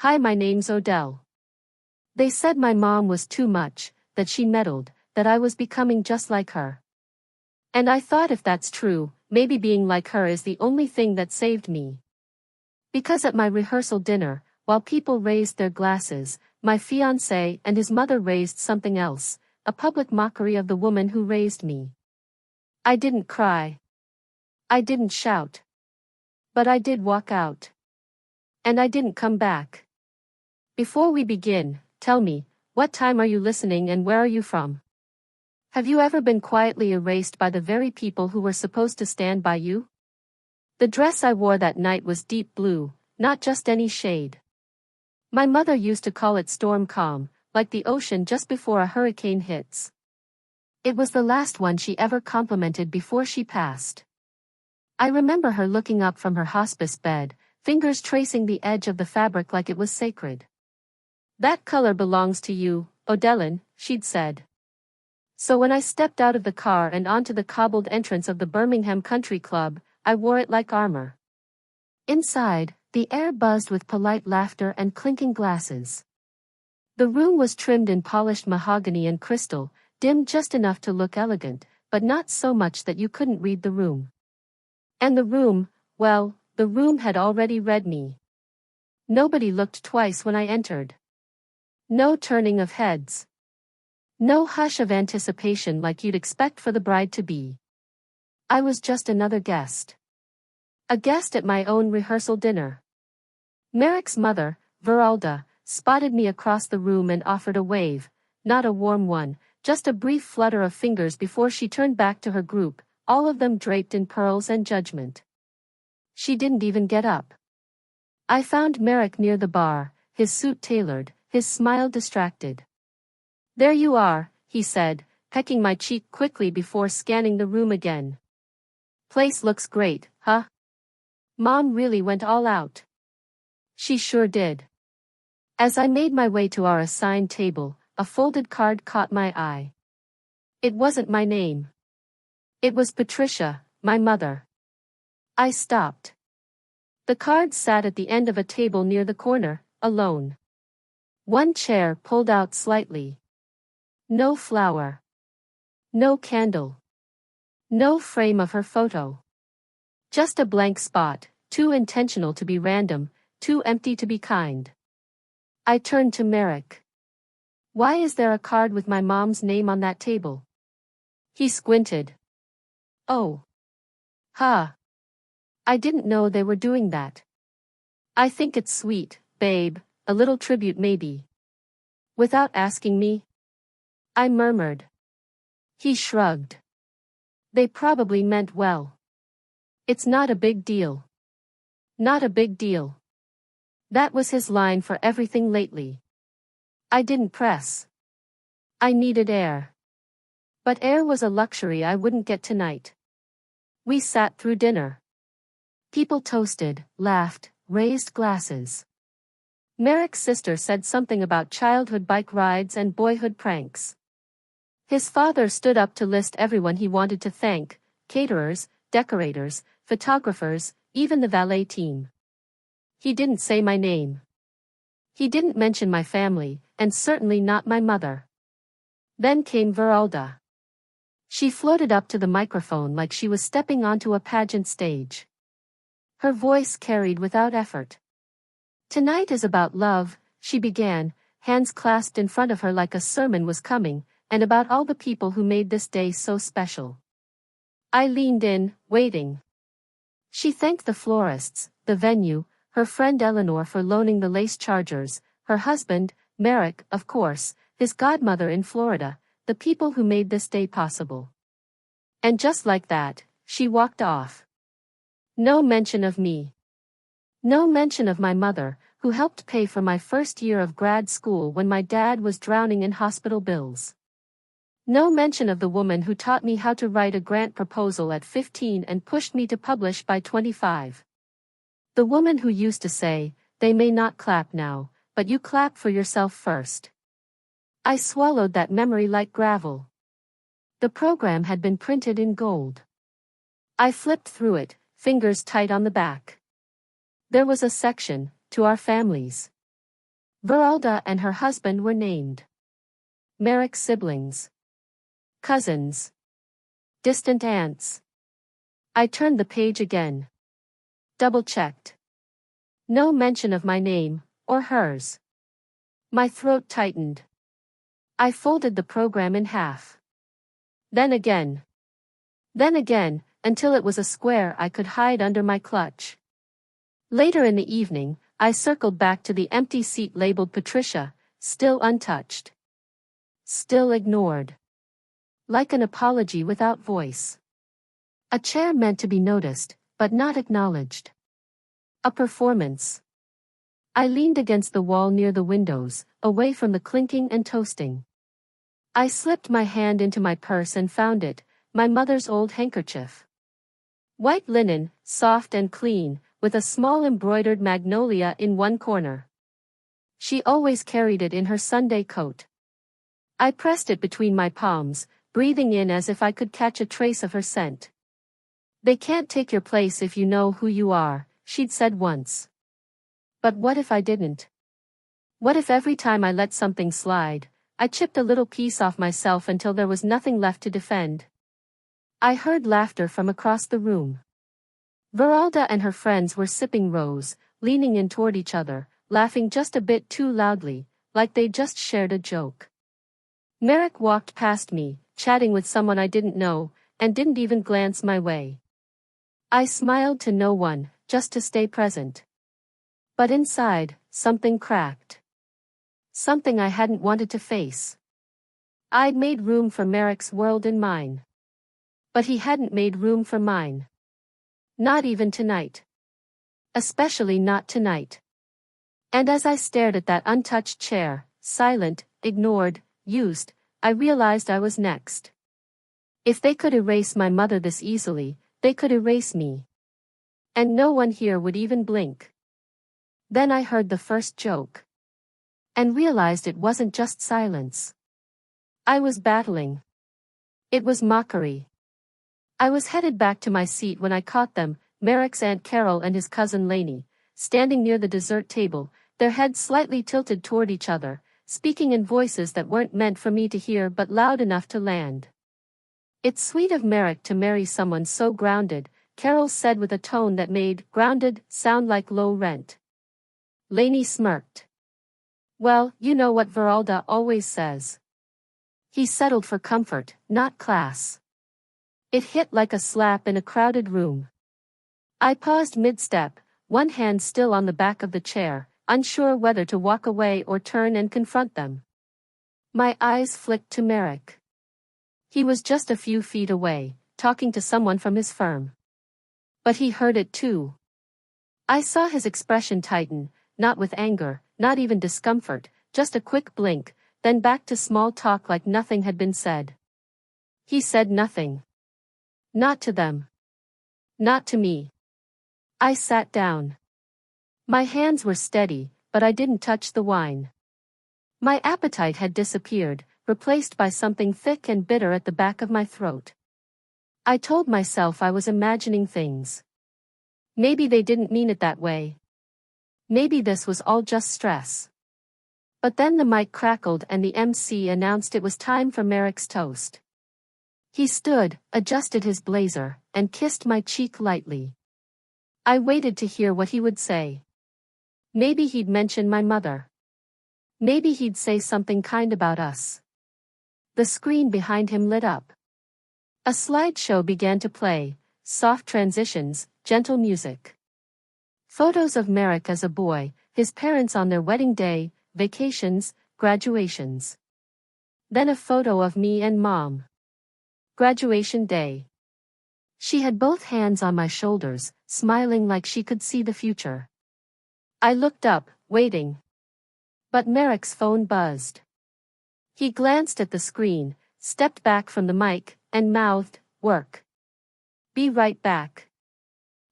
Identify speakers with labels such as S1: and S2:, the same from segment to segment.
S1: Hi, my name's Odell. They said my mom was too much, that she meddled, that I was becoming just like her. And I thought if that's true, maybe being like her is the only thing that saved me. Because at my rehearsal dinner, while people raised their glasses, my fiancé and his mother raised something else, a public mockery of the woman who raised me. I didn't cry. I didn't shout. But I did walk out. And I didn't come back. Before we begin, tell me, what time are you listening and where are you from? Have you ever been quietly erased by the very people who were supposed to stand by you? The dress I wore that night was deep blue, not just any shade. My mother used to call it storm calm, like the ocean just before a hurricane hits. It was the last one she ever complimented before she passed. I remember her looking up from her hospice bed, fingers tracing the edge of the fabric like it was sacred. That color belongs to you, Odellin, she'd said. So when I stepped out of the car and onto the cobbled entrance of the Birmingham Country Club, I wore it like armor. Inside, the air buzzed with polite laughter and clinking glasses. The room was trimmed in polished mahogany and crystal, dimmed just enough to look elegant, but not so much that you couldn't read the room. And the room, well, the room had already read me. Nobody looked twice when I entered. No turning of heads. No hush of anticipation like you'd expect for the bride-to-be. I was just another guest. A guest at my own rehearsal dinner. Merrick's mother, Veralda, spotted me across the room and offered a wave, not a warm one, just a brief flutter of fingers before she turned back to her group, all of them draped in pearls and judgment. She didn't even get up. I found Merrick near the bar, his suit tailored, his smile distracted. There you are, he said, pecking my cheek quickly before scanning the room again. Place looks great, huh? Mom really went all out. She sure did. As I made my way to our assigned table, a folded card caught my eye. It wasn't my name. It was Patricia, my mother. I stopped. The card sat at the end of a table near the corner, alone. One chair pulled out slightly. No flower. No candle. No frame of her photo. Just a blank spot, too intentional to be random, too empty to be kind. I turned to Merrick. Why is there a card with my mom's name on that table? He squinted. Oh. Huh. I didn't know they were doing that. I think it's sweet, babe, a little tribute maybe. Without asking me? I murmured. He shrugged. They probably meant well. It's not a big deal. Not a big deal. That was his line for everything lately. I didn't press. I needed air. But air was a luxury I wouldn't get tonight. We sat through dinner. People toasted, laughed, raised glasses. Merrick's sister said something about childhood bike rides and boyhood pranks. His father stood up to list everyone he wanted to thank, caterers, decorators, photographers, even the valet team. He didn't say my name. He didn't mention my family, and certainly not my mother. Then came Veralda. She floated up to the microphone like she was stepping onto a pageant stage. Her voice carried without effort. Tonight is about love, she began, hands clasped in front of her like a sermon was coming, and about all the people who made this day so special. I leaned in, waiting. She thanked the florists, the venue, her friend Eleanor for loaning the lace chargers, her husband, Merrick, of course, his godmother in Florida, the people who made this day possible. And just like that, she walked off. No mention of me. No mention of my mother, who helped pay for my first year of grad school when my dad was drowning in hospital bills. No mention of the woman who taught me how to write a grant proposal at 15 and pushed me to publish by 25. The woman who used to say, they may not clap now, but you clap for yourself first. I swallowed that memory like gravel. The program had been printed in gold. I flipped through it, fingers tight on the back. There was a section, to our families. Veralda and her husband were named. Merrick's siblings. Cousins. Distant aunts. I turned the page again. Double-checked. No mention of my name, or hers. My throat tightened. I folded the program in half. Then again, until it was a square I could hide under my clutch. Later in the evening, I circled back to the empty seat labeled Patricia, still untouched. Still ignored. Like an apology without voice. A chair meant to be noticed, but not acknowledged. A performance. I leaned against the wall near the windows, away from the clinking and toasting. I slipped my hand into my purse and found it, my mother's old handkerchief. White linen, soft and clean, with a small embroidered magnolia in one corner. She always carried it in her Sunday coat. I pressed it between my palms, breathing in as if I could catch a trace of her scent. "They can't take your place if you know who you are," she'd said once. But what if I didn't? What if every time I let something slide, I chipped a little piece off myself until there was nothing left to defend? I heard laughter from across the room. Veralda and her friends were sipping rose, leaning in toward each other, laughing just a bit too loudly, like they'd just shared a joke. Merrick walked past me, chatting with someone I didn't know, and didn't even glance my way. I smiled to no one, just to stay present. But inside, something cracked. Something I hadn't wanted to face. I'd made room for Merrick's world in mine. But he hadn't made room for mine. Not even tonight. Especially not tonight. And as I stared at that untouched chair, silent, ignored, used, I realized I was next. If they could erase my mother this easily, they could erase me. And no one here would even blink. Then I heard the first joke. And realized it wasn't just silence. I was battling. It was mockery. I was headed back to my seat when I caught them, Merrick's Aunt Carol and his cousin Lainey, standing near the dessert table, their heads slightly tilted toward each other, speaking in voices that weren't meant for me to hear but loud enough to land. "It's sweet of Merrick to marry someone so grounded," Carol said with a tone that made grounded sound like low rent. Lainey smirked. "Well, you know what Veralda always says. He settled for comfort, not class." It hit like a slap in a crowded room. I paused mid-step, one hand still on the back of the chair, unsure whether to walk away or turn and confront them. My eyes flicked to Merrick. He was just a few feet away, talking to someone from his firm. But he heard it too. I saw his expression tighten, not with anger, not even discomfort, just a quick blink, then back to small talk like nothing had been said. He said nothing. Not to them. Not to me. I sat down. My hands were steady, but I didn't touch the wine. My appetite had disappeared, replaced by something thick and bitter at the back of my throat. I told myself I was imagining things. Maybe they didn't mean it that way. Maybe this was all just stress. But then the mic crackled and the MC announced it was time for Merrick's toast. He stood, adjusted his blazer, and kissed my cheek lightly. I waited to hear what he would say. Maybe he'd mention my mother. Maybe he'd say something kind about us. The screen behind him lit up. A slideshow began to play, soft transitions, gentle music. Photos of Merrick as a boy, his parents on their wedding day, vacations, graduations. Then a photo of me and Mom. Graduation day. She had both hands on my shoulders, smiling like she could see the future. I looked up, waiting. But Merrick's phone buzzed. He glanced at the screen, stepped back from the mic, and mouthed, "Work. Be right back."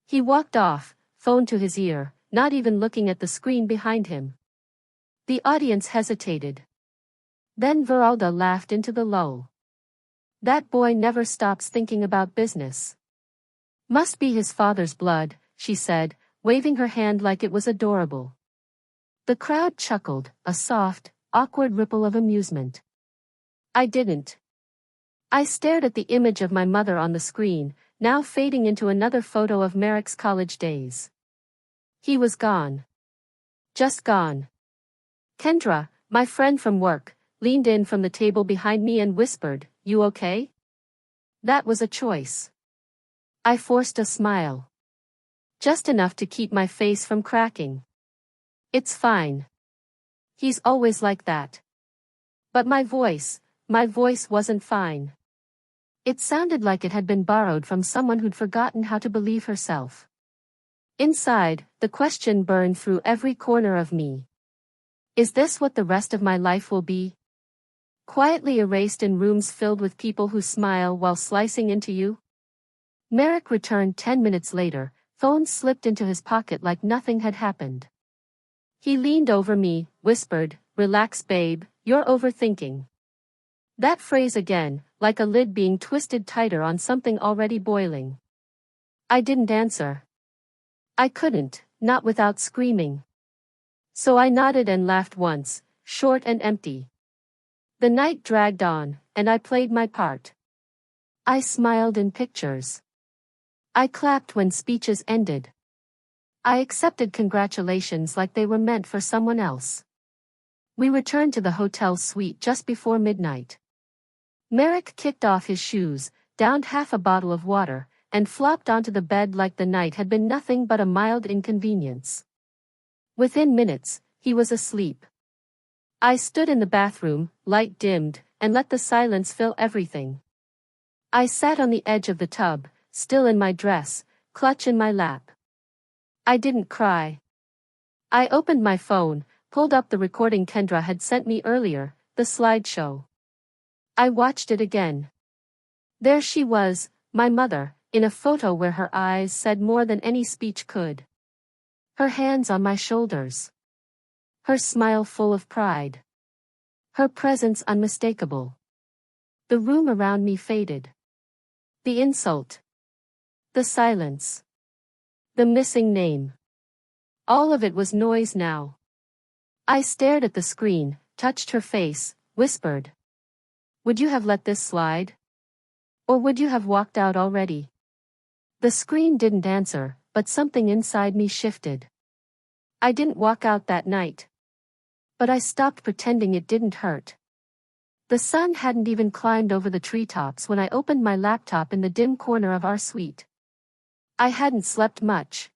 S1: He walked off, phone to his ear, not even looking at the screen behind him. The audience hesitated. Then Veralda laughed into the lull. "That boy never stops thinking about business. Must be his father's blood," she said, waving her hand like it was adorable. The crowd chuckled, a soft, awkward ripple of amusement. I didn't. I stared at the image of my mother on the screen, now fading into another photo of Merrick's college days. He was gone. Just gone. Kendra, my friend from work, leaned in from the table behind me and whispered, "You okay?" That was a choice. I forced a smile. Just enough to keep my face from cracking. It's fine. He's always like that. But my voice wasn't fine. It sounded like it had been borrowed from someone who'd forgotten how to believe herself. Inside, the question burned through every corner of me. Is this what the rest of my life will be? Quietly erased in rooms filled with people who smile while slicing into you? Merrick returned 10 minutes later, phone slipped into his pocket like nothing had happened. He leaned over me, whispered, "Relax, babe, you're overthinking." That phrase again, like a lid being twisted tighter on something already boiling. I didn't answer. I couldn't, not without screaming. So I nodded and laughed once, short and empty. The night dragged on, and I played my part. I smiled in pictures. I clapped when speeches ended. I accepted congratulations like they were meant for someone else. We returned to the hotel suite just before midnight. Merrick kicked off his shoes, downed half a bottle of water, and flopped onto the bed like the night had been nothing but a mild inconvenience. Within minutes, he was asleep. I stood in the bathroom, light dimmed, and let the silence fill everything. I sat on the edge of the tub, still in my dress, clutch in my lap. I didn't cry. I opened my phone, pulled up the recording Kendra had sent me earlier, the slideshow. I watched it again. There she was, my mother, in a photo where her eyes said more than any speech could. Her hands on my shoulders. Her smile full of pride. Her presence unmistakable. The room around me faded. The insult. The silence. The missing name. All of it was noise now. I stared at the screen, touched her face, whispered. Would you have let this slide? Or would you have walked out already? The screen didn't answer, but something inside me shifted. I didn't walk out that night. But I stopped pretending it didn't hurt. The sun hadn't even climbed over the treetops when I opened my laptop in the dim corner of our suite. I hadn't slept much.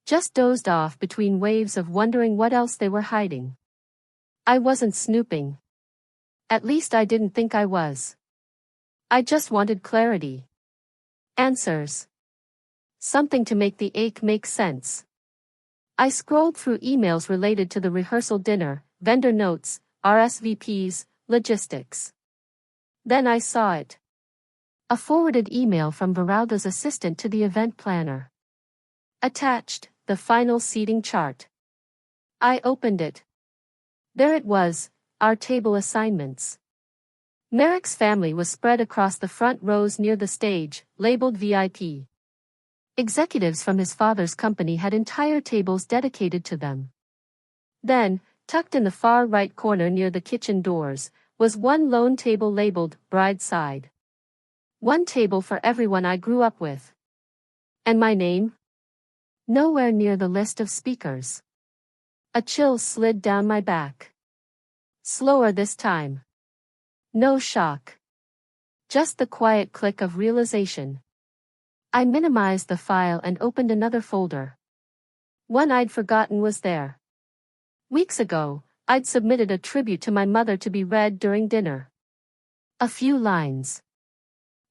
S1: Just dozed off between waves of wondering what else they were hiding. I wasn't snooping. At least I didn't think I was. I just wanted clarity. Answers. Something to make the ache make sense. I scrolled through emails related to the rehearsal dinner, vendor notes, RSVPs, logistics. Then I saw it. A forwarded email from Varalda's assistant to the event planner. Attached, the final seating chart. I opened it. There it was, our table assignments. Merrick's family was spread across the front rows near the stage, labeled VIP. Executives from his father's company had entire tables dedicated to them. Then, tucked in the far right corner near the kitchen doors, was one lone table labeled Bride Side. One table for everyone I grew up with. And my name? Nowhere near the list of speakers. A chill slid down my back. Slower this time. No shock. Just the quiet click of realization. I minimized the file and opened another folder. One I'd forgotten was there. Weeks ago, I'd submitted a tribute to my mother to be read during dinner. A few lines.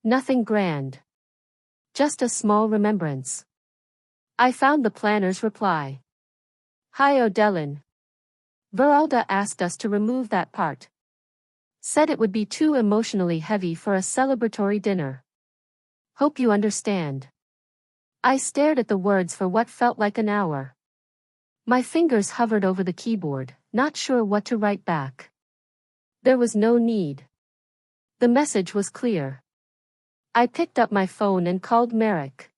S1: Nothing grand. Just a small remembrance. I found the planner's reply. Hi Odelin. Veralda asked us to remove that part. Said it would be too emotionally heavy for a celebratory dinner. Hope you understand. I stared at the words for what felt like an hour. My fingers hovered over the keyboard, not sure what to write back. There was no need. The message was clear. I picked up my phone and called Merrick.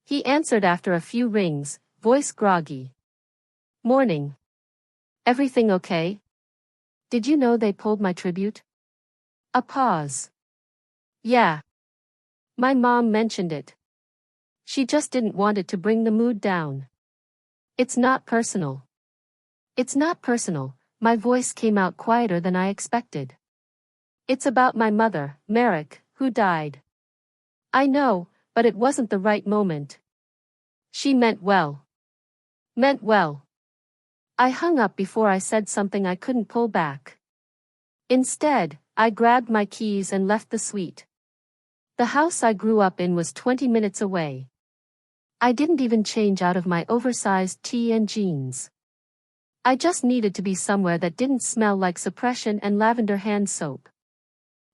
S1: He answered after a few rings, voice groggy. Morning. Everything okay? Did you know they pulled my tribute? A pause. Yeah. My mom mentioned it. She just didn't want it to bring the mood down. It's not personal. It's not personal, my voice came out quieter than I expected. It's about my mother, Merrick, who died. I know, but it wasn't the right moment. She meant well. Meant well. I hung up before I said something I couldn't pull back. Instead, I grabbed my keys and left the suite. The house I grew up in was 20 minutes away. I didn't even change out of my oversized tee and jeans. I just needed to be somewhere that didn't smell like suppression and lavender hand soap.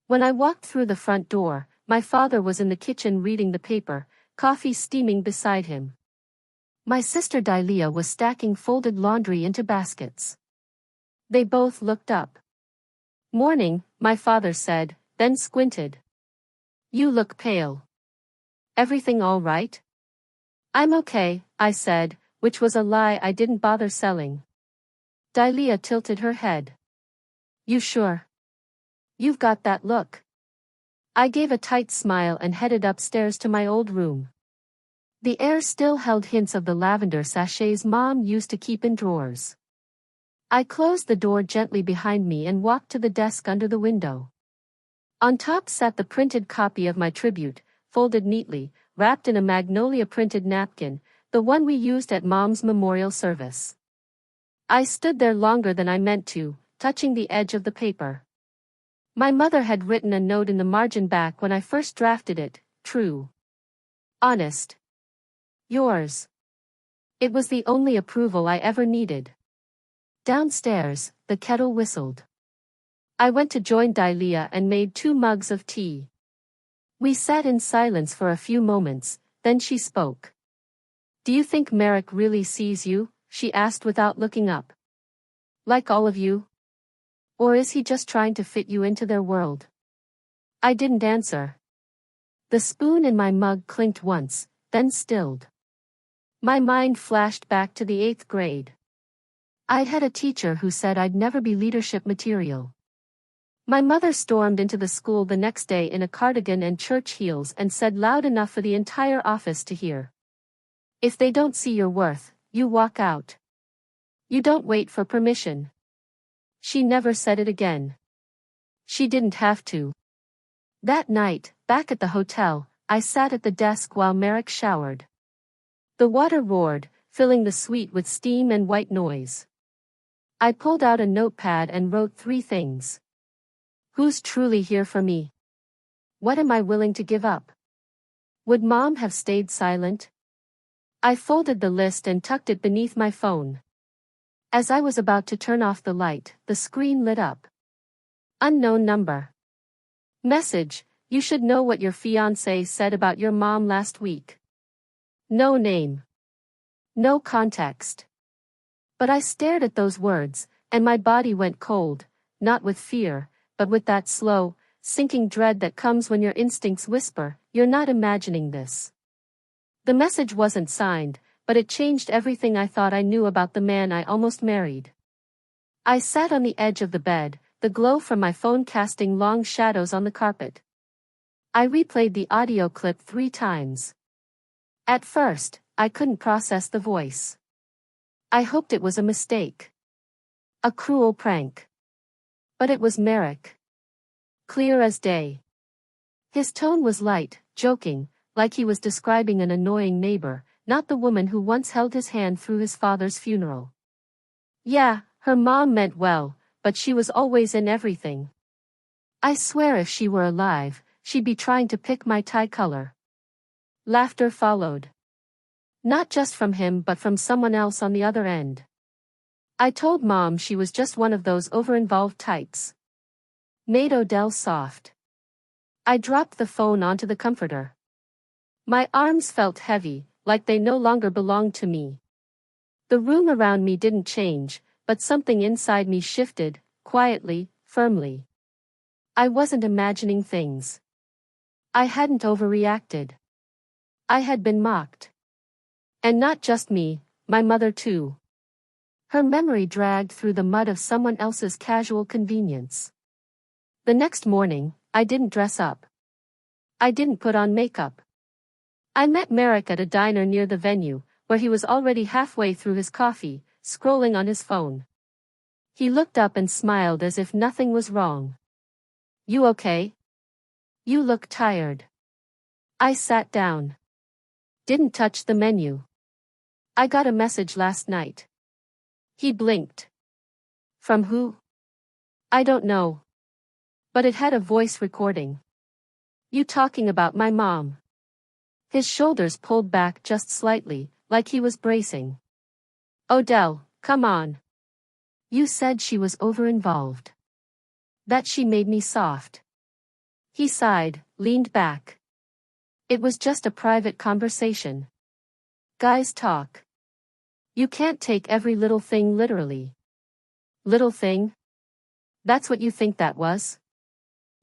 S1: When I walked through the front door, my father was in the kitchen reading the paper, coffee steaming beside him. My sister Dalia was stacking folded laundry into baskets. They both looked up. "Morning," my father said, then squinted. "You look pale. Everything all right?" "I'm okay," I said, which was a lie I didn't bother selling. Dalia tilted her head. "You sure? You've got that look." I gave a tight smile and headed upstairs to my old room. The air still held hints of the lavender sachets Mom used to keep in drawers. I closed the door gently behind me and walked to the desk under the window. On top sat the printed copy of my tribute, folded neatly, wrapped in a magnolia-printed napkin, the one we used at Mom's memorial service. I stood there longer than I meant to, touching the edge of the paper. My mother had written a note in the margin back when I first drafted it, "True. Honest. Yours." It was the only approval I ever needed. Downstairs, the kettle whistled. I went to join Dalia and made 2 mugs of tea. We sat in silence for a few moments, then she spoke. "Do you think Merrick really sees you?" she asked without looking up. "Like all of you? Or is he just trying to fit you into their world?" I didn't answer. The spoon in my mug clinked once, then stilled. My mind flashed back to the 8th grade. I'd had a teacher who said I'd never be leadership material. My mother stormed into the school the next day in a cardigan and church heels and said loud enough for the entire office to hear. "If they don't see your worth, you walk out. You don't wait for permission." She never said it again. She didn't have to. That night, back at the hotel, I sat at the desk while Merrick showered. The water roared, filling the suite with steam and white noise. I pulled out a notepad and wrote 3 things. Who's truly here for me? What am I willing to give up? Would Mom have stayed silent? I folded the list and tucked it beneath my phone. As I was about to turn off the light, the screen lit up. Unknown number. Message: "You should know what your fiancé said about your mom last week." No name. No context. But I stared at those words, and my body went cold, not with fear, but with that slow, sinking dread that comes when your instincts whisper, "You're not imagining this." The message wasn't signed, but it changed everything I thought I knew about the man I almost married. I sat on the edge of the bed, the glow from my phone casting long shadows on the carpet. I replayed the audio clip 3 times. At first, I couldn't process the voice. I hoped it was a mistake. A cruel prank. But it was Merrick. Clear as day. His tone was light, joking, like he was describing an annoying neighbor, not the woman who once held his hand through his father's funeral. Yeah, her mom meant well, but she was always in everything. I swear if she were alive, she'd be trying to pick my tie color. Laughter followed. Not just from him but from someone else on the other end. I told Mom she was just one of those over-involved types. Made Odell soft. I dropped the phone onto the comforter. My arms felt heavy, like they no longer belonged to me. The room around me didn't change, but something inside me shifted, quietly, firmly. I wasn't imagining things. I hadn't overreacted. I had been mocked. And not just me, my mother too. Her memory dragged through the mud of someone else's casual convenience. The next morning, I didn't dress up. I didn't put on makeup. I met Merrick at a diner near the venue, where he was already halfway through his coffee, scrolling on his phone. He looked up and smiled as if nothing was wrong. "You okay? You look tired." I sat down. "Didn't touch the menu. I got a message last night." He blinked. "From who?" "I don't know. But it had a voice recording. You talking about my mom." His shoulders pulled back just slightly, like he was bracing. "Odell, come on. You said she was over-involved. That she made me soft." He sighed, leaned back. "It was just a private conversation. Guys talk. You can't take every little thing literally." "Little thing? That's what you think that was?"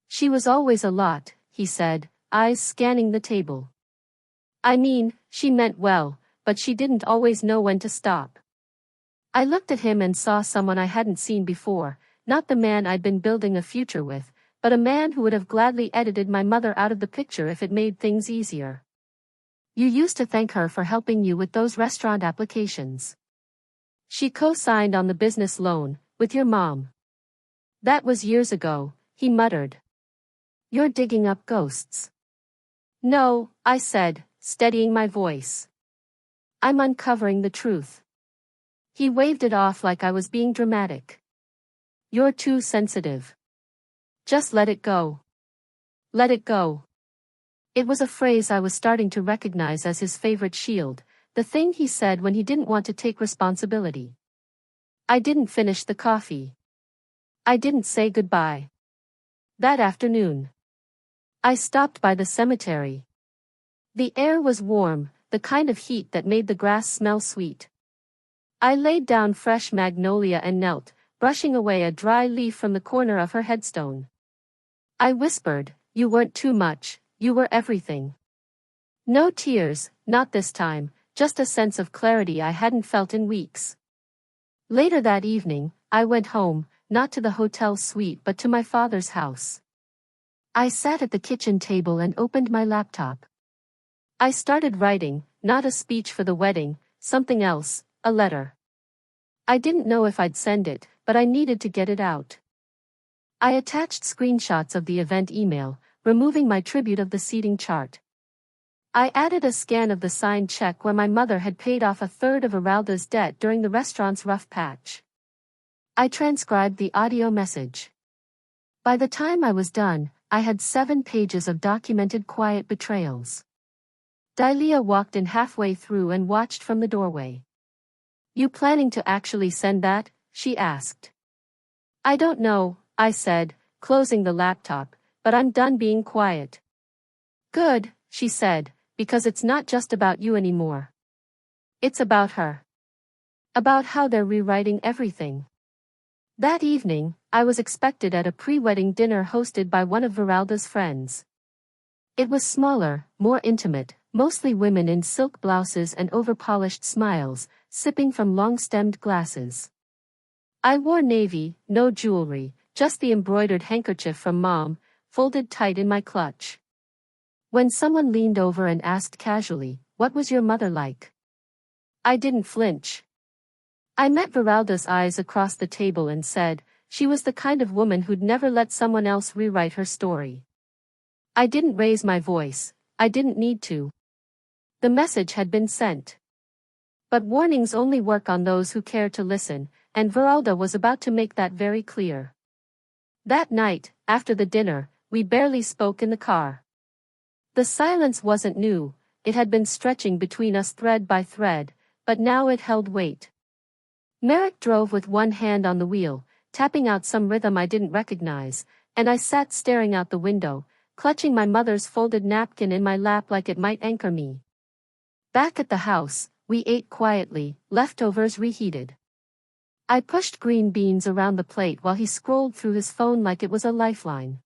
S1: "She was always a lot," he said, eyes scanning the table. "I mean, she meant well, but she didn't always know when to stop." I looked at him and saw someone I hadn't seen before, not the man I'd been building a future with, but a man who would have gladly edited my mother out of the picture if it made things easier. "You used to thank her for helping you with those restaurant applications. She co-signed on the business loan, with your mom." "That was years ago," he muttered. "You're digging up ghosts." "No," I said, steadying my voice. "I'm uncovering the truth." He waved it off like I was being dramatic. "You're too sensitive. Just let it go. Let it go." It was a phrase I was starting to recognize as his favorite shield, the thing he said when he didn't want to take responsibility. I didn't finish the coffee. I didn't say goodbye. That afternoon, I stopped by the cemetery. The air was warm, the kind of heat that made the grass smell sweet. I laid down fresh magnolia and knelt, brushing away a dry leaf from the corner of her headstone. I whispered, "You weren't too much, you were everything." No tears, not this time, just a sense of clarity I hadn't felt in weeks. Later that evening, I went home, not to the hotel suite but to my father's house. I sat at the kitchen table and opened my laptop. I started writing, not a speech for the wedding, something else, a letter. I didn't know if I'd send it, but I needed to get it out. I attached screenshots of the event email, removing my tribute of the seating chart. I added a scan of the signed check where my mother had paid off a third of Aralda's debt during the restaurant's rough patch. I transcribed the audio message. By the time I was done, I had 7 pages of documented quiet betrayals. Dalia walked in halfway through and watched from the doorway. "You planning to actually send that?" she asked. "I don't know," I said, closing the laptop, "but I'm done being quiet." "Good," she said, "because it's not just about you anymore. It's about her. About how they're rewriting everything." That evening, I was expected at a pre-wedding dinner hosted by one of Veralda's friends. It was smaller, more intimate, mostly women in silk blouses and over-polished smiles, sipping from long-stemmed glasses. I wore navy, no jewelry, just the embroidered handkerchief from Mom, folded tight in my clutch. When someone leaned over and asked casually, "What was your mother like?" I didn't flinch. I met Veralda's eyes across the table and said, she was the kind of woman who'd never let someone else rewrite her story. I didn't raise my voice, I didn't need to. The message had been sent. But warnings only work on those who care to listen, and Veralda was about to make that very clear. That night, after the dinner, we barely spoke in the car. The silence wasn't new, it had been stretching between us thread by thread, but now it held weight. Merrick drove with one hand on the wheel, tapping out some rhythm I didn't recognize, and I sat staring out the window, clutching my mother's folded napkin in my lap like it might anchor me. Back at the house, we ate quietly, leftovers reheated. I pushed green beans around the plate while he scrolled through his phone like it was a lifeline.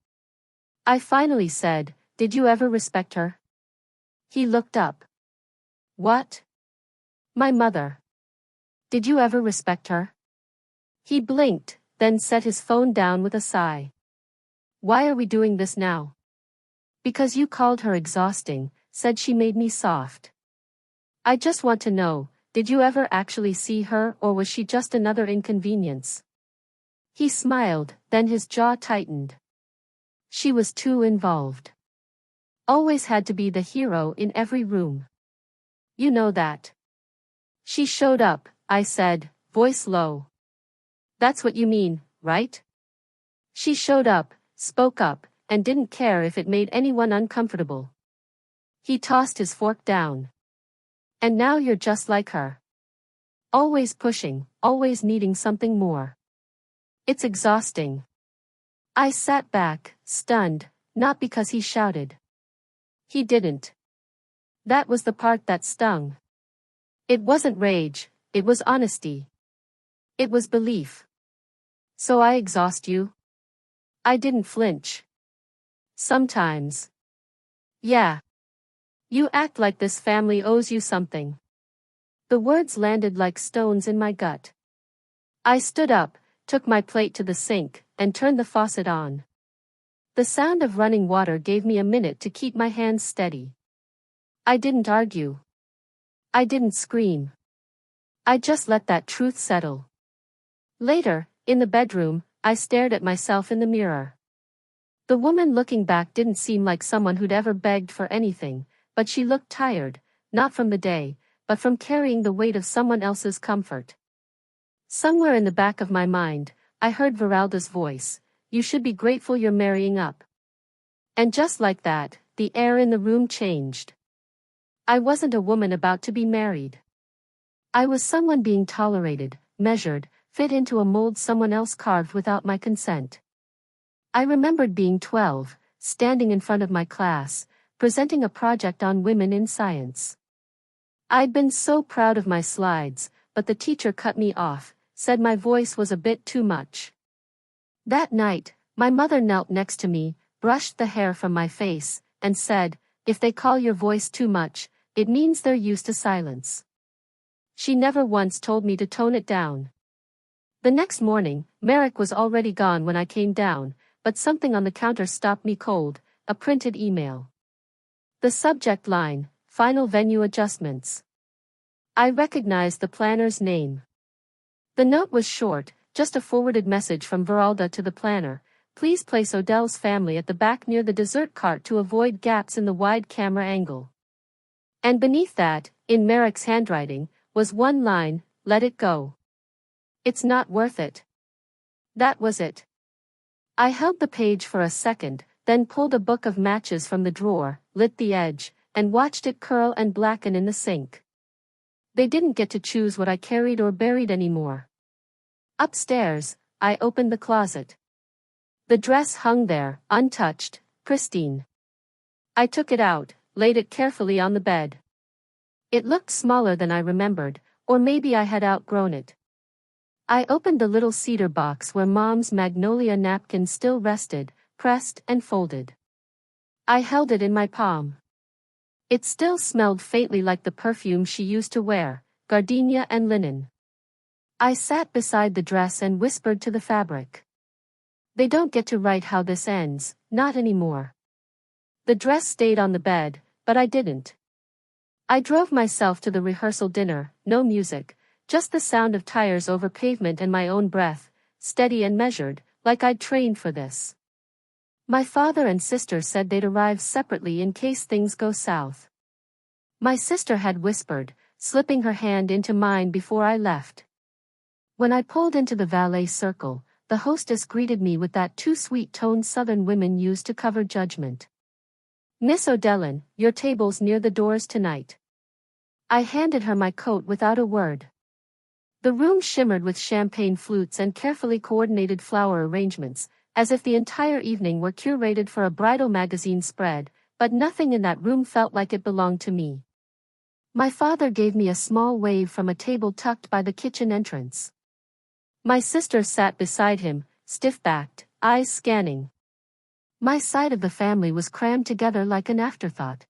S1: I finally said, "Did you ever respect her?" He looked up. "What?" "My mother. Did you ever respect her?" He blinked, then set his phone down with a sigh. Why are we doing this now? Because you called her exhausting, said she made me soft. I just want to know, did you ever actually see her or was she just another inconvenience? He smiled, then his jaw tightened. She was too involved. Always had to be the hero in every room. You know that. She showed up, I said, voice low. That's what you mean, right? She showed up, spoke up, and didn't care if it made anyone uncomfortable. He tossed his fork down. And now you're just like her. Always pushing, always needing something more. It's exhausting. I sat back, stunned, not because he shouted. He didn't. That was the part that stung. It wasn't rage, it was honesty. It was belief. So I exhaust you? I didn't flinch. Sometimes. Yeah. You act like this family owes you something. The words landed like stones in my gut. I stood up, took my plate to the sink, and turned the faucet on. The sound of running water gave me a minute to keep my hands steady. I didn't argue. I didn't scream. I just let that truth settle. Later, in the bedroom, I stared at myself in the mirror. The woman looking back didn't seem like someone who'd ever begged for anything, but she looked tired, not from the day, but from carrying the weight of someone else's comfort. Somewhere in the back of my mind, I heard Veralda's voice, "You should be grateful you're marrying up." And just like that, the air in the room changed. I wasn't a woman about to be married. I was someone being tolerated, measured, fit into a mold someone else carved without my consent. I remembered being 12, standing in front of my class, presenting a project on women in science. I'd been so proud of my slides, but the teacher cut me off, said my voice was a bit too much. That night, my mother knelt next to me, brushed the hair from my face, and said, "If they call your voice too much, it means they're used to silence." She never once told me to tone it down. The next morning, Merrick was already gone when I came down, but something on the counter stopped me cold, a printed email. The subject line, "Final venue adjustments." I recognized the planner's name. The note was short, just a forwarded message from Veralda to the planner. "Please place Odell's family at the back near the dessert cart to avoid gaps in the wide camera angle." And beneath that, in Merrick's handwriting, was one line, "Let it go. It's not worth it." That was it. I held the page for a second, then pulled a book of matches from the drawer, lit the edge, and watched it curl and blacken in the sink. They didn't get to choose what I carried or buried anymore. Upstairs, I opened the closet. The dress hung there, untouched, pristine. I took it out, laid it carefully on the bed. It looked smaller than I remembered, or maybe I had outgrown it. I opened the little cedar box where Mom's magnolia napkin still rested, pressed and folded. I held it in my palm. It still smelled faintly like the perfume she used to wear, gardenia and linen. I sat beside the dress and whispered to the fabric. "They don't get to write how this ends, not anymore." The dress stayed on the bed, but I didn't. I drove myself to the rehearsal dinner, no music, just the sound of tires over pavement and my own breath, steady and measured, like I'd trained for this. My father and sister said they'd arrive separately in case things go south. My sister had whispered, slipping her hand into mine before I left. When I pulled into the valet circle, the hostess greeted me with that too sweet tone Southern women use to cover judgment. "Miss O'Dellon, your table's near the doors tonight." I handed her my coat without a word. The room shimmered with champagne flutes and carefully coordinated flower arrangements, as if the entire evening were curated for a bridal magazine spread, but nothing in that room felt like it belonged to me. My father gave me a small wave from a table tucked by the kitchen entrance. My sister sat beside him, stiff-backed, eyes scanning. My side of the family was crammed together like an afterthought.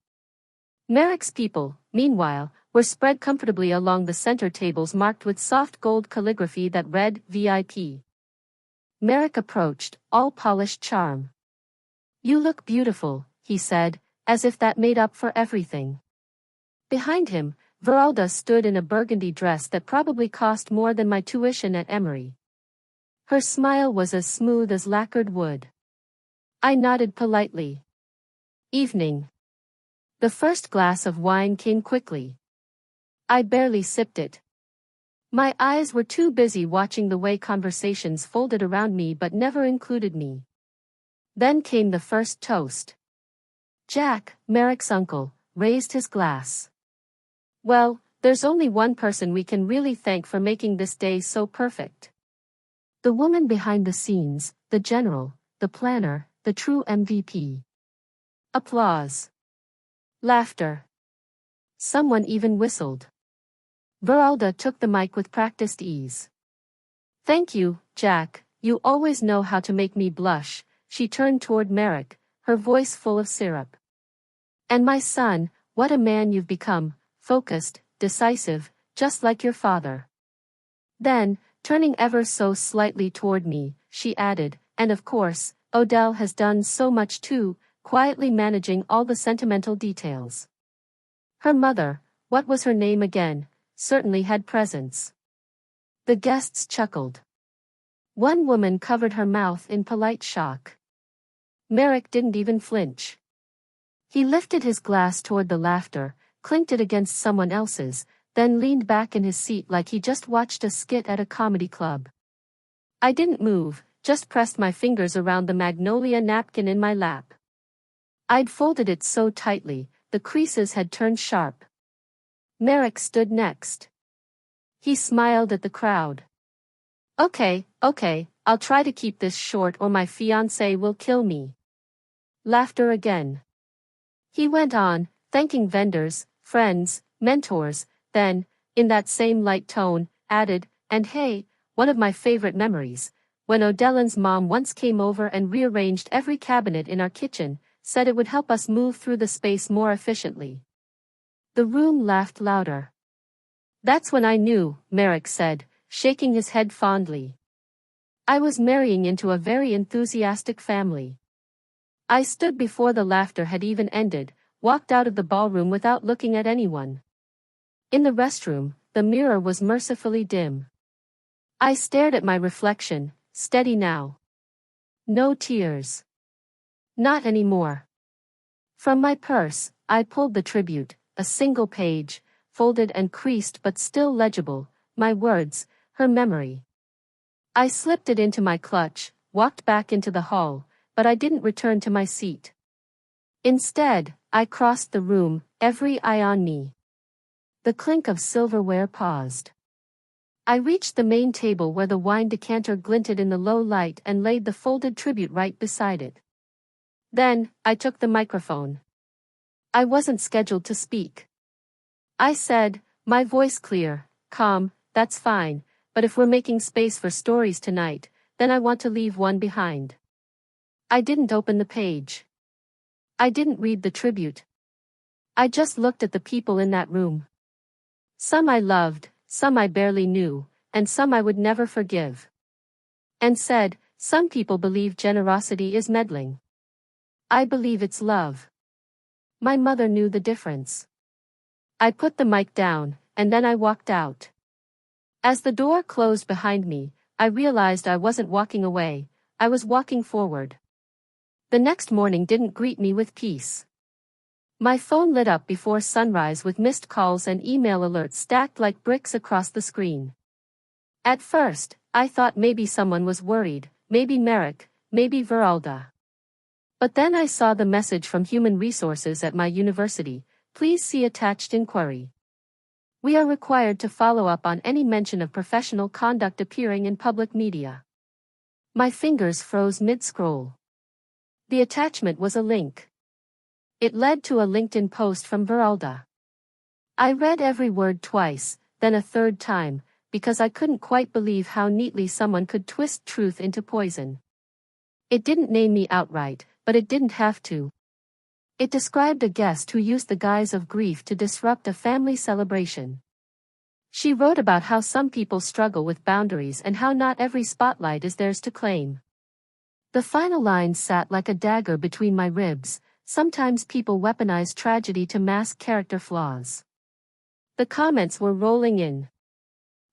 S1: Merrick's people, meanwhile, were spread comfortably along the center tables marked with soft gold calligraphy that read VIP. Merrick approached, all polished charm. "You look beautiful," he said, as if that made up for everything. Behind him, Veralda stood in a burgundy dress that probably cost more than my tuition at Emory. Her smile was as smooth as lacquered wood. I nodded politely. Evening. The first glass of wine came quickly. I barely sipped it. My eyes were too busy watching the way conversations folded around me but never included me. Then came the first toast. Jack, Merrick's uncle, raised his glass. "Well, there's only one person we can really thank for making this day so perfect. The woman behind the scenes, the general, the planner, the true MVP." Applause. Laughter. Someone even whistled. Veralda took the mic with practiced ease. "Thank you, Jack, you always know how to make me blush." She turned toward Merrick, her voice full of syrup. "And my son, what a man you've become, focused, decisive, just like your father." Then, turning ever so slightly toward me, she added, "And of course, Odell has done so much too, quietly managing all the sentimental details." Her mother, what was her name again, certainly had presence. The guests chuckled. One woman covered her mouth in polite shock. Merrick didn't even flinch. He lifted his glass toward the laughter, clinked it against someone else's, then leaned back in his seat like he just watched a skit at a comedy club. I didn't move, just pressed my fingers around the magnolia napkin in my lap. I'd folded it so tightly, the creases had turned sharp. Merrick stood next. He smiled at the crowd. Okay, I'll try to keep this short or my fiancé will kill me." Laughter again. He went on, thanking vendors, friends, mentors, then, in that same light tone, added, "And hey, one of my favorite memories, when Odell's mom once came over and rearranged every cabinet in our kitchen, said it would help us move through the space more efficiently." The room laughed louder. "That's when I knew," Merrick said, shaking his head fondly. "I was marrying into a very enthusiastic family." I stood before the laughter had even ended, walked out of the ballroom without looking at anyone. In the restroom, the mirror was mercifully dim. I stared at my reflection, steady now. No tears. Not anymore. From my purse, I pulled the tribute, a single page, folded and creased but still legible, my words, her memory. I slipped it into my clutch, walked back into the hall, but I didn't return to my seat. Instead, I crossed the room, every eye on me. The clink of silverware paused. I reached the main table where the wine decanter glinted in the low light and laid the folded tribute right beside it. Then, I took the microphone. I wasn't scheduled to speak. I said, my voice clear, calm, "That's fine, but if we're making space for stories tonight, then I want to leave one behind." I didn't open the page. I didn't read the tribute. I just looked at the people in that room. Some I loved, some I barely knew, and some I would never forgive. And said, "Some people believe generosity is meddling. I believe it's love." My mother knew the difference. I put the mic down, and then I walked out. As the door closed behind me, I realized I wasn't walking away, I was walking forward. The next morning didn't greet me with peace. My phone lit up before sunrise with missed calls and email alerts stacked like bricks across the screen. At first, I thought maybe someone was worried, maybe Merrick, maybe Veralda. But then I saw the message from Human Resources at my university, "Please see attached inquiry. We are required to follow up on any mention of professional conduct appearing in public media." My fingers froze mid-scroll. The attachment was a link. It led to a LinkedIn post from Veralda. I read every word twice, then a third time, because I couldn't quite believe how neatly someone could twist truth into poison. It didn't name me outright, but it didn't have to. It described a guest who used the guise of grief to disrupt a family celebration. She wrote about how some people struggle with boundaries and how not every spotlight is theirs to claim. The final line sat like a dagger between my ribs. Sometimes people weaponize tragedy to mask character flaws. The comments were rolling in.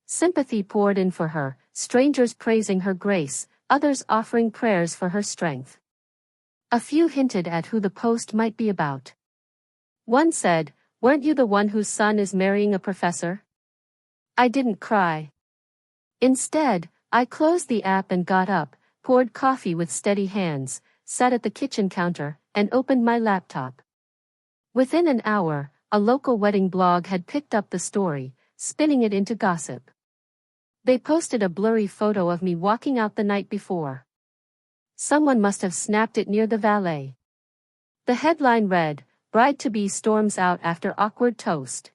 S1: Sympathy poured in for her, strangers praising her grace, others offering prayers for her strength. A few hinted at who the post might be about. One said, "Weren't you the one whose son is marrying a professor?" I didn't cry. Instead, I closed the app and got up, poured coffee with steady hands, sat at the kitchen counter, and opened my laptop. Within an hour, a local wedding blog had picked up the story, spinning it into gossip. They posted a blurry photo of me walking out the night before. Someone must have snapped it near the valet. The headline read, "Bride-to-be storms out after awkward toast.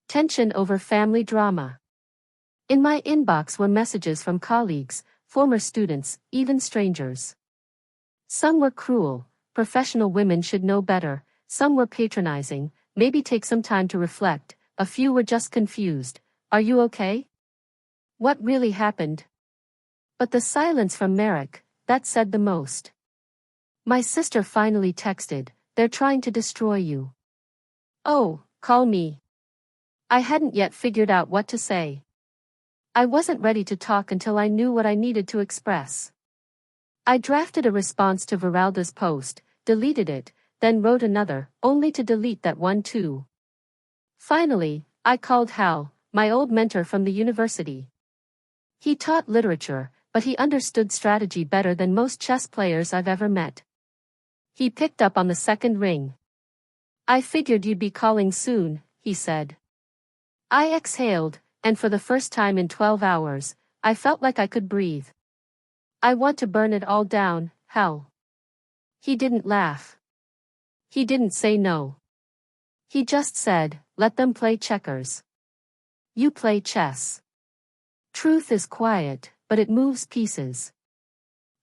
S1: Tension over family drama." In my inbox were messages from colleagues, former students, even strangers. Some were cruel, professional women should know better, some were patronizing, maybe take some time to reflect, a few were just confused, "Are you okay? What really happened?" But the silence from Merrick, that said the most. My sister finally texted, "They're trying to destroy you." "Oh, call me." I hadn't yet figured out what to say. I wasn't ready to talk until I knew what I needed to express. I drafted a response to Veralda's post, deleted it, then wrote another, only to delete that one too. Finally, I called Hal, my old mentor from the university. He taught literature, but he understood strategy better than most chess players I've ever met. He picked up on the second ring. "I figured you'd be calling soon," he said. I exhaled, and for the first time in 12 hours, I felt like I could breathe. "I want to burn it all down, Hal." He didn't laugh. He didn't say no. He just said, "Let them play checkers. You play chess." Truth is quiet, but it moves pieces.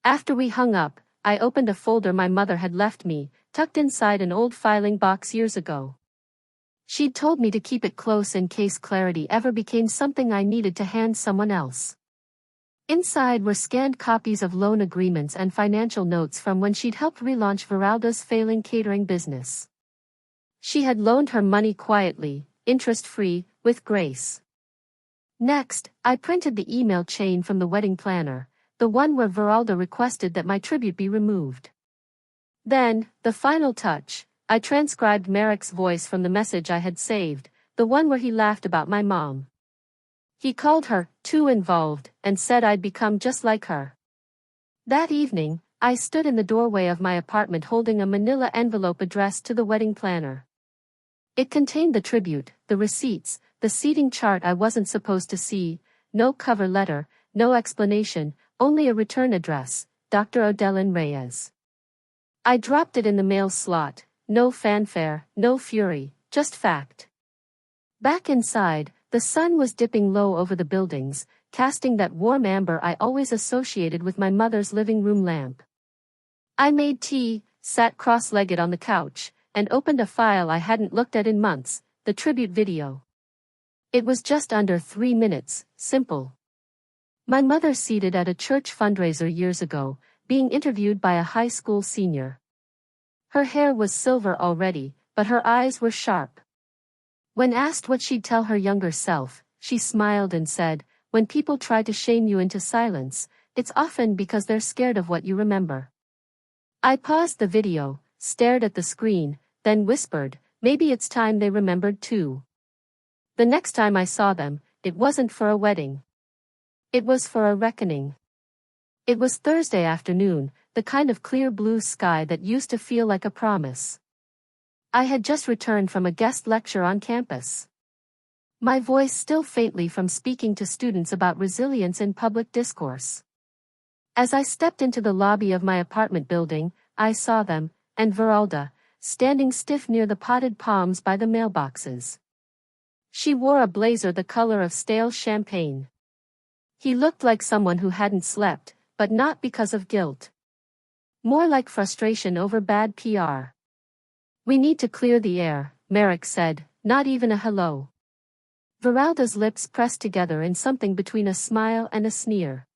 S1: After we hung up, I opened a folder my mother had left me, tucked inside an old filing box years ago. She'd told me to keep it close in case clarity ever became something I needed to hand someone else. Inside were scanned copies of loan agreements and financial notes from when she'd helped relaunch Veralda's failing catering business. She had loaned her money quietly, interest-free, with grace. Next, I printed the email chain from the wedding planner, the one where Veralda requested that my tribute be removed. Then, the final touch, I transcribed Merrick's voice from the message I had saved, the one where he laughed about my mom. He called her too involved and said I'd become just like her. That evening, I stood in the doorway of my apartment holding a manila envelope addressed to the wedding planner. It contained the tribute, the receipts, the seating chart I wasn't supposed to see, no cover letter, no explanation, only a return address, Dr. Odelin Reyes. I dropped it in the mail slot, no fanfare, no fury, just fact. Back inside, the sun was dipping low over the buildings, casting that warm amber I always associated with my mother's living room lamp. I made tea, sat cross-legged on the couch, and opened a file I hadn't looked at in months, the tribute video. It was just under 3 minutes, simple. My mother seated at a church fundraiser years ago, being interviewed by a high school senior. Her hair was silver already, but her eyes were sharp. When asked what she'd tell her younger self, she smiled and said, "When people try to shame you into silence, it's often because they're scared of what you remember." I paused the video, stared at the screen, then whispered, maybe it's time they remembered too. The next time I saw them, it wasn't for a wedding. It was for a reckoning. It was Thursday afternoon, the kind of clear blue sky that used to feel like a promise. I had just returned from a guest lecture on campus. My voice still faintly from speaking to students about resilience in public discourse. As I stepped into the lobby of my apartment building, I saw them, and Veralda, standing stiff near the potted palms by the mailboxes. She wore a blazer the color of stale champagne. He looked like someone who hadn't slept, but not because of guilt. More like frustration over bad PR. We need to clear the air, Merrick said, not even a hello. Veralda's lips pressed together in something between a smile and a sneer.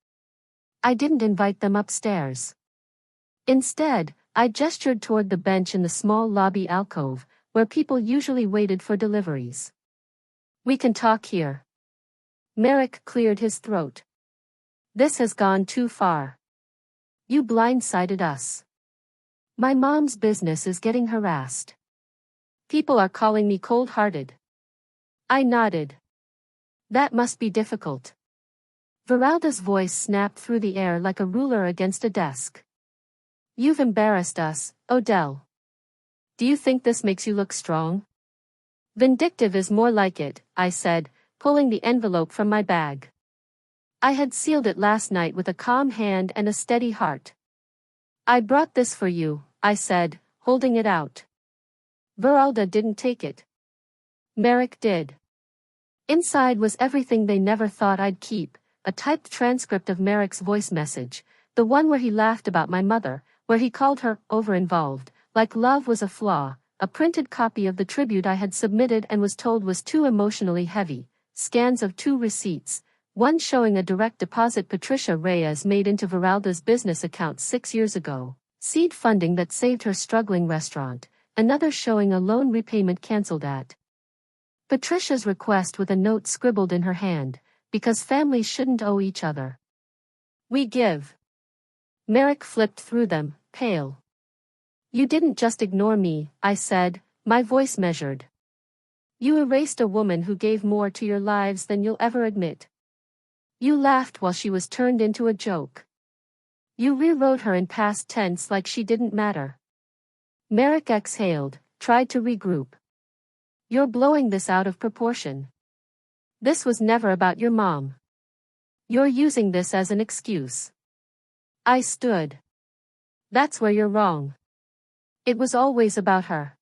S1: I didn't invite them upstairs. Instead, I gestured toward the bench in the small lobby alcove, where people usually waited for deliveries. We can talk here. Merrick cleared his throat. This has gone too far. You blindsided us. My mom's business is getting harassed. People are calling me cold-hearted. I nodded. That must be difficult. Veralda's voice snapped through the air like a ruler against a desk. You've embarrassed us, Odell. Do you think this makes you look strong? Vindictive is more like it, I said, pulling the envelope from my bag. I had sealed it last night with a calm hand and a steady heart. I brought this for you, I said, holding it out. Veralda didn't take it. Merrick did. Inside was everything they never thought I'd keep, a typed transcript of Merrick's voice message, the one where he laughed about my mother, where he called her over-involved, like love was a flaw, a printed copy of the tribute I had submitted and was told was too emotionally heavy, scans of 2 receipts, one showing a direct deposit Patricia Reyes made into Veralda's business account 6 years ago, seed funding that saved her struggling restaurant, another showing a loan repayment cancelled at Patricia's request with a note scribbled in her hand, because families shouldn't owe each other. We give. Merrick flipped through them, pale. You didn't just ignore me, I said, my voice measured. You erased a woman who gave more to your lives than you'll ever admit. You laughed while she was turned into a joke. You rewrote her in past tense like she didn't matter. Merrick exhaled, tried to regroup. You're blowing this out of proportion. This was never about your mom. You're using this as an excuse. I stood. That's where you're wrong. It was always about her.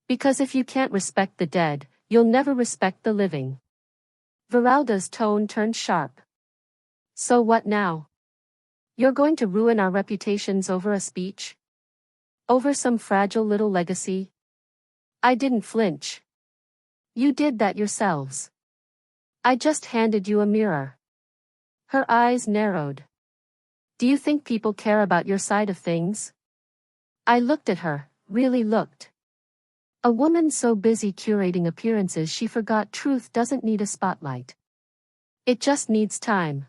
S1: Because if you can't respect the dead, you'll never respect the living. Veralda's tone turned sharp. So what now? You're going to ruin our reputations over a speech? Over some fragile little legacy? I didn't flinch. You did that yourselves. I just handed you a mirror. Her eyes narrowed. Do you think people care about your side of things? I looked at her, really looked. A woman so busy curating appearances she forgot truth doesn't need a spotlight. It just needs time.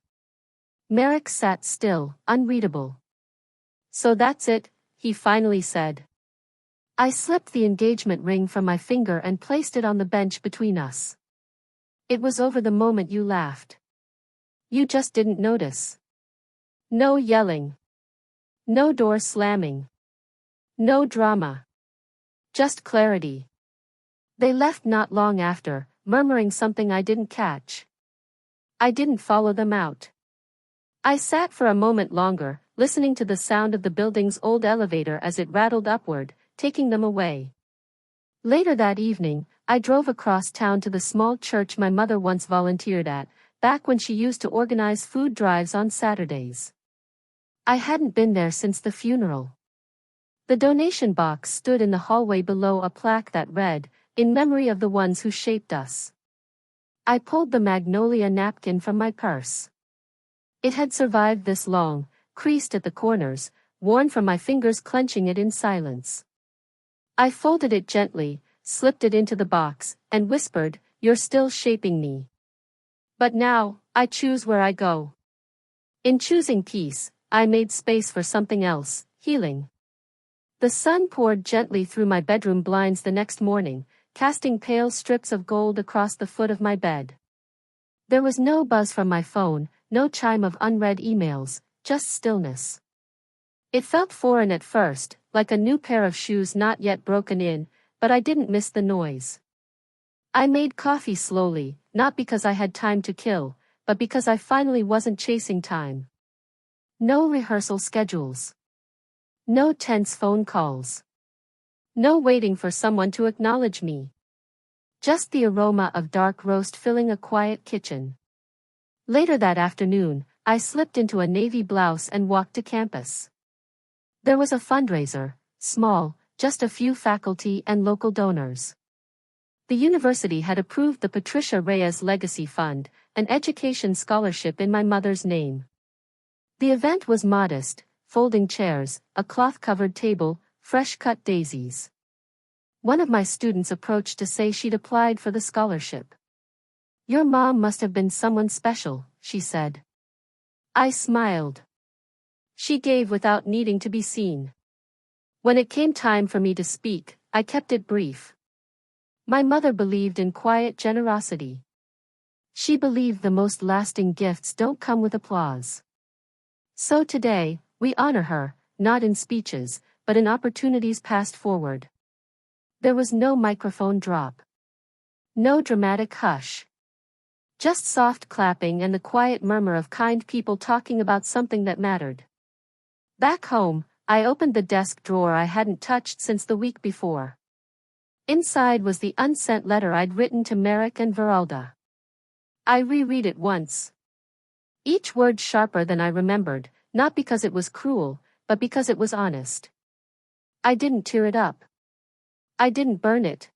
S1: Merrick sat still, unreadable. So that's it, he finally said. I slipped the engagement ring from my finger and placed it on the bench between us. It was over the moment you laughed. You just didn't notice. No yelling. No door slamming. No drama. Just clarity. They left not long after, murmuring something I didn't catch. I didn't follow them out. I sat for a moment longer, listening to the sound of the building's old elevator as it rattled upward, taking them away. Later that evening, I drove across town to the small church my mother once volunteered at, back when she used to organize food drives on Saturdays. I hadn't been there since the funeral. The donation box stood in the hallway below a plaque that read, "In memory of the ones who shaped us." I pulled the magnolia napkin from my purse. It had survived this long, creased at the corners, worn from my fingers clenching it in silence. I folded it gently, slipped it into the box, and whispered, "You're still shaping me. But now, I choose where I go." In choosing peace, I made space for something else, healing. The sun poured gently through my bedroom blinds the next morning, casting pale strips of gold across the foot of my bed. There was no buzz from my phone, no chime of unread emails, just stillness. It felt foreign at first, like a new pair of shoes not yet broken in, but I didn't miss the noise. I made coffee slowly, not because I had time to kill, but because I finally wasn't chasing time. No rehearsal schedules. No tense phone calls. No waiting for someone to acknowledge me. Just the aroma of dark roast filling a quiet kitchen. Later that afternoon, I slipped into a navy blouse and walked to campus. There was a fundraiser, small, just a few faculty and local donors. The university had approved the Patricia Reyes Legacy Fund, an education scholarship in my mother's name. The event was modest: folding chairs, a cloth-covered table, fresh-cut daisies. One of my students approached to say she'd applied for the scholarship. "Your mom must have been someone special," she said. I smiled. She gave without needing to be seen. When it came time for me to speak, I kept it brief. My mother believed in quiet generosity. She believed the most lasting gifts don't come with applause. So today, we honor her, not in speeches, but in opportunities passed forward. There was no microphone drop. No dramatic hush. Just soft clapping and the quiet murmur of kind people talking about something that mattered. Back home, I opened the desk drawer I hadn't touched since the week before. Inside was the unsent letter I'd written to Merrick and Veralda. I reread it once. Each word sharper than I remembered, not because it was cruel, but because it was honest. I didn't tear it up. I didn't burn it.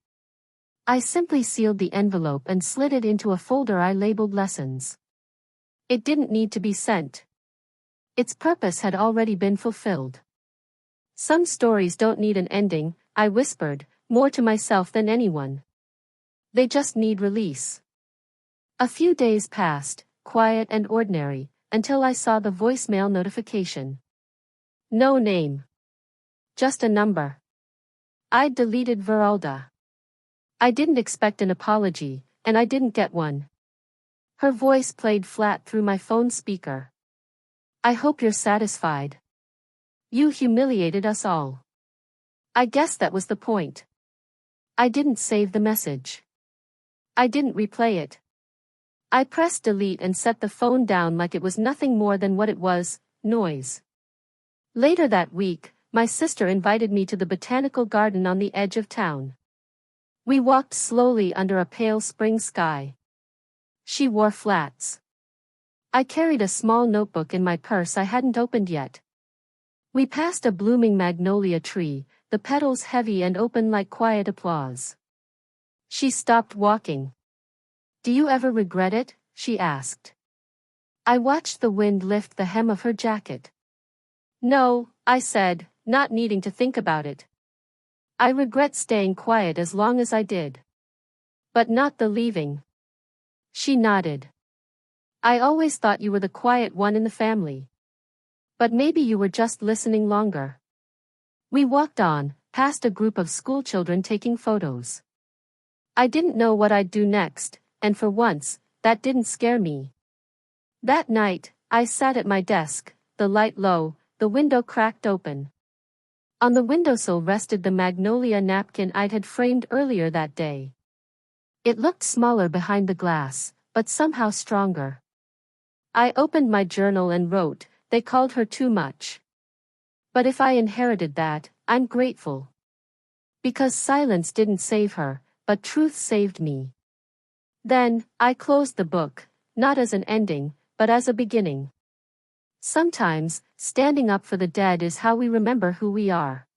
S1: I simply sealed the envelope and slid it into a folder I labeled lessons. It didn't need to be sent. Its purpose had already been fulfilled. Some stories don't need an ending, I whispered, more to myself than anyone. They just need release. A few days passed, quiet and ordinary, until I saw the voicemail notification. No name. Just a number. I'd deleted Veralda. I didn't expect an apology, and I didn't get one. Her voice played flat through my phone speaker. "I hope you're satisfied. You humiliated us all." I guess that was the point. I didn't save the message. I didn't replay it. I pressed delete and set the phone down like it was nothing more than what it was: noise. Later that week, my sister invited me to the botanical garden on the edge of town. We walked slowly under a pale spring sky. She wore flats. I carried a small notebook in my purse I hadn't opened yet. We passed a blooming magnolia tree, the petals heavy and open like quiet applause. She stopped walking. "Do you ever regret it?" she asked. I watched the wind lift the hem of her jacket. "No," I said, not needing to think about it. "I regret staying quiet as long as I did. But not the leaving." She nodded. "I always thought you were the quiet one in the family. But maybe you were just listening longer." We walked on, past a group of schoolchildren taking photos. I didn't know what I'd do next, and for once, that didn't scare me. That night, I sat at my desk, the light low, the window cracked open. On the windowsill rested the magnolia napkin I'd had framed earlier that day. It looked smaller behind the glass, but somehow stronger. I opened my journal and wrote, "They called her too much. But if I inherited that, I'm grateful. Because silence didn't save her, but truth saved me." Then, I closed the book, not as an ending, but as a beginning. Sometimes, standing up for the dead is how we remember who we are.